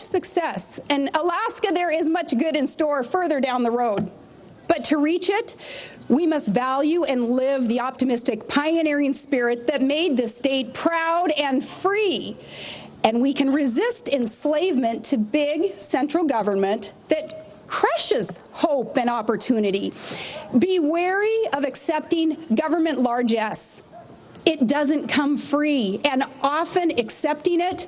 success. In Alaska, there is much good in store further down the road. But to reach it, we must value and live the optimistic, pioneering spirit that made this state proud and free. And we can resist enslavement to big central government that crushes hope and opportunity. Be wary of accepting government largesse. It doesn't come free, and often accepting it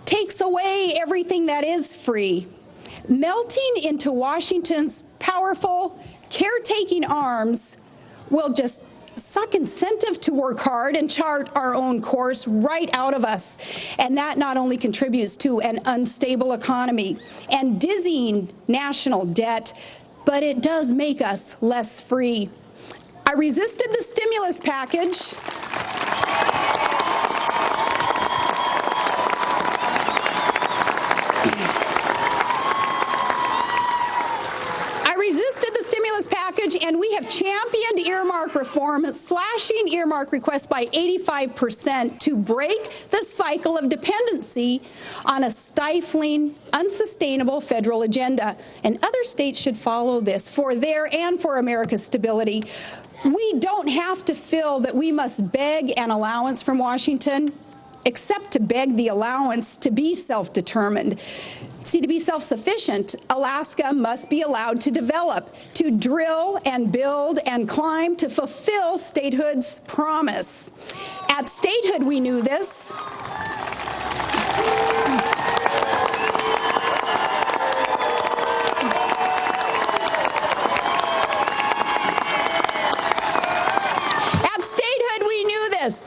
takes away everything that is free. Melting into Washington's powerful, caretaking arms will just suck incentive to work hard and chart our own course right out of us. And that not only contributes to an unstable economy and dizzying national debt, but it does make us less free. I resisted the stimulus package. And we have championed earmark reform, slashing earmark requests by 85% to break the cycle of dependency on a stifling, unsustainable federal agenda. And other states should follow this for their and for America's stability. We don't have to feel that we must beg an allowance from Washington, except to beg the allowance to be self-determined. See, to be self-sufficient, Alaska must be allowed to develop, to drill and build and climb to fulfill statehood's promise. At statehood, we knew this.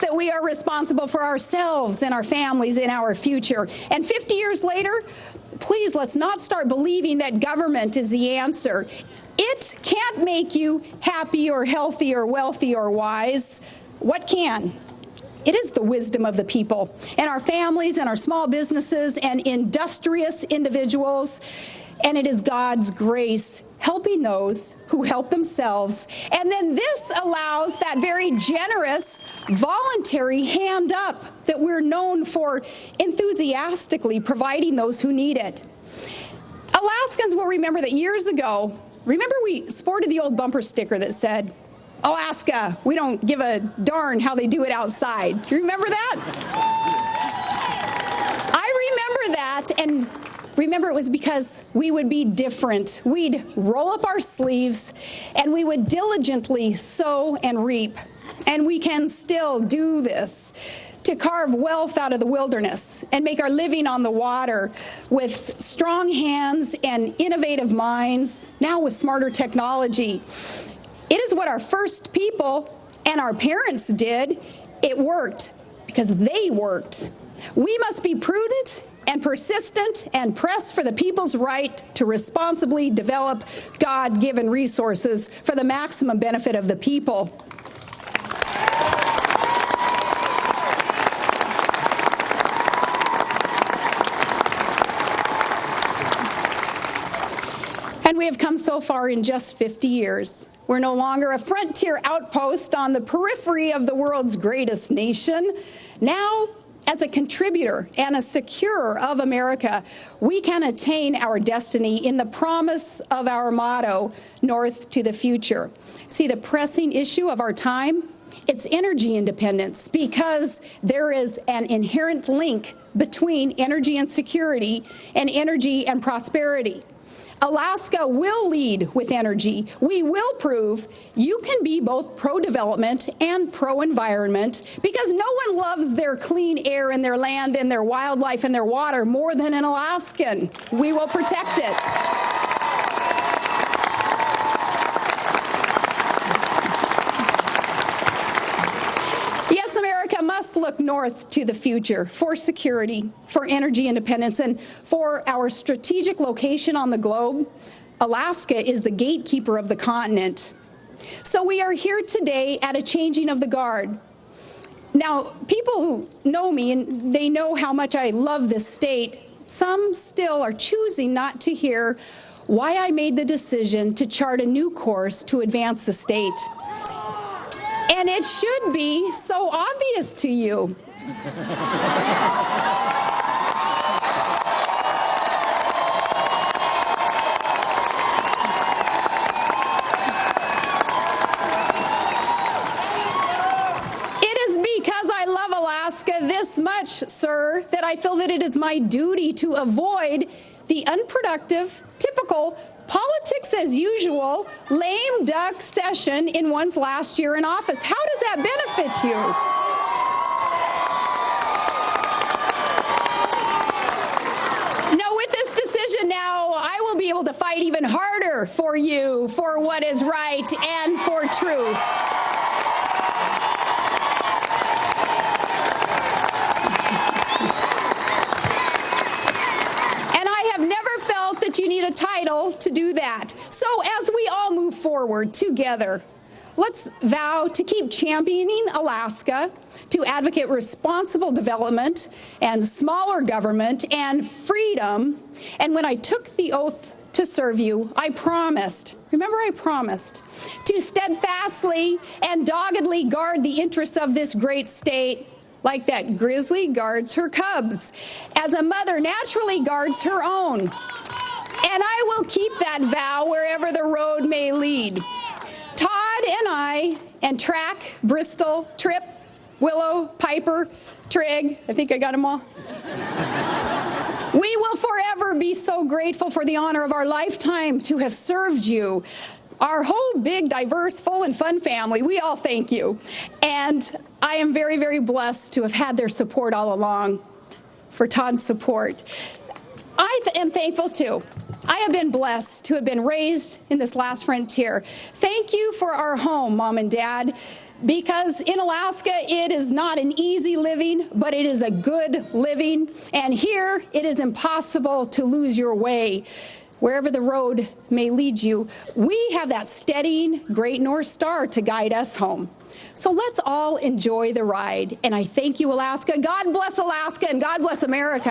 That we are responsible for ourselves and our families and our future. And 50 years later, please, let's not start believing that government is the answer. It can't make you happy or healthy or wealthy or wise. What can? It is the wisdom of the people and our families and our small businesses and industrious individuals. And it is God's grace helping those who help themselves. And then this allows that very generous, voluntary hand up that we're known for enthusiastically providing those who need it. Alaskans will remember that years ago, remember we sported the old bumper sticker that said, Alaska, we don't give a darn how they do it outside. Do you remember that? I remember that, and remember, it was because we would be different. We'd roll up our sleeves, and we would diligently sow and reap. And we can still do this, to carve wealth out of the wilderness and make our living on the water with strong hands and innovative minds, now with smarter technology. It is what our first people and our parents did. It worked because they worked. We must be prudent and persistent and press for the people's right to responsibly develop God-given resources for the maximum benefit of the people. And we have come so far in just 50 years. We're no longer a frontier outpost on the periphery of the world's greatest nation. Now, as a contributor and a securer of America, we can attain our destiny in the promise of our motto, North to the Future. See, the pressing issue of our time, it's energy independence, because there is an inherent link between energy and security and energy and prosperity. Alaska will lead with energy. We will prove you can be both pro-development and pro-environment, because no one loves their clean air and their land and their wildlife and their water more than an Alaskan. We will protect it. Yes, America must look north to the future for security, for energy independence, and for our strategic location on the globe. Alaska is the gatekeeper of the continent. So we are here today at a changing of the guard. Now, people who know me, and they know how much I love this state, some still are choosing not to hear why I made the decision to chart a new course to advance the state. And it should be so obvious to you. much, sir, that I feel that it is my duty to avoid the unproductive, typical, politics as usual, lame duck session in one's last year in office. How does that benefit you? Now, with this decision now, I will be able to fight even harder for you, for what is right and for truth. That you need a title to do that. So as we all move forward together, let's vow to keep championing Alaska, to advocate responsible development and smaller government and freedom. And when I took the oath to serve you, I promised, remember I promised, to steadfastly and doggedly guard the interests of this great state, like that grizzly guards her cubs, as a mother naturally guards her own. And I will keep that vow wherever the road may lead. Todd and I, and Track, Bristol, Tripp, Willow, Piper, Trig, I think I got them all. We will forever be so grateful for the honor of our lifetime to have served you. Our whole big, diverse, full, and fun family, we all thank you. And I am very, very blessed to have had their support all along, for Todd's support. I am thankful, too. I have been blessed to have been raised in this last frontier. Thank you for our home, Mom and Dad, because in Alaska, it is not an easy living, but it is a good living. And here, it is impossible to lose your way. Wherever the road may lead you, we have that steadying great North Star to guide us home. So let's all enjoy the ride. And I thank you, Alaska. God bless Alaska, and God bless America.